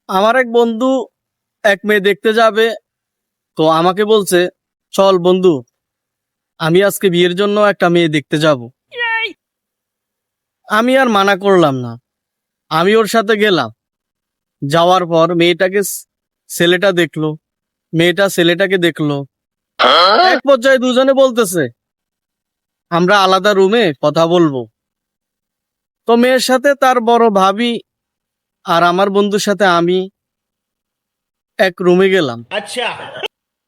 আমার এক বন্ধু এক মেয়ে দেখতে যাবে, তো আমাকে বলছে, চল বন্ধু, আমি আজকে বিয়ের জন্য একটা মেয়ে দেখতে যাব। আমি আর মানা করলাম না, আমি ওর সাথে গেলাম। যাওয়ার পর ছেলেটা দেখলো, মেয়েটা ছেলেটাকে দেখলো। এক পর্যায়ে দুজনে বলতেছে, আমরা আলাদা রুমে কথা বলবো। তো মেয়ের সাথে তার বড় ভাবি আর আমার বন্ধুর সাথে আমি এক রুমে গেলাম। अच्छा।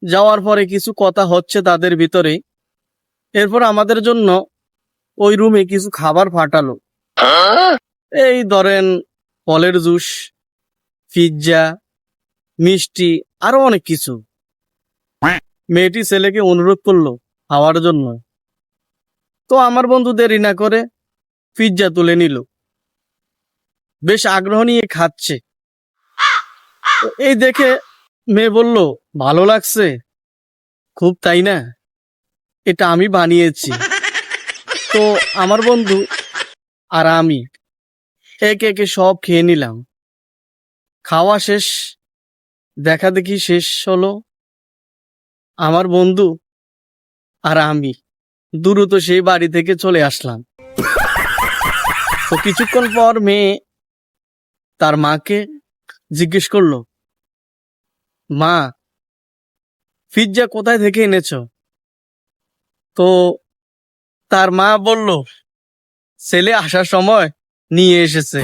যাওয়ার পরে কিছু কথা হচ্ছে তাদের ভিতরে। এরপর আমাদের জন্য ওই রুমে কিছু খাবার পাঠালো। এই ধরেন ফলের জুস, পিৎজা, মিষ্টি, আরো অনেক কিছু। মেয়েটি ছেলেকে অনুরোধ করলো খাওয়ার জন্য। তো আমার বন্ধু দেরি না করে পিৎজা তুলে নিল, বেশ আগ্রহ নিয়ে খাচ্ছে। তো এই দেখে মেয়ে বলল, ভালো লাগছে খুব, তাই না? এটা আমি বানিয়েছি। তো আমার বন্ধু আর আমি একে একে সব খেয়ে নিলাম। খাওয়া শেষ, দেখা দেখি শেষ হলো। আমার বন্ধু আর আমি দ্রুত সেই বাড়ি থেকে চলে আসলাম। তো কিছুক্ষণ পর মেয়ে তার মাকে জিজ্ঞেস করলো, মা, পিৎজা কোথায় থেকে এনেছো? তো তার মা বলল, ছেলে আসার সময় নিয়ে এসেছে।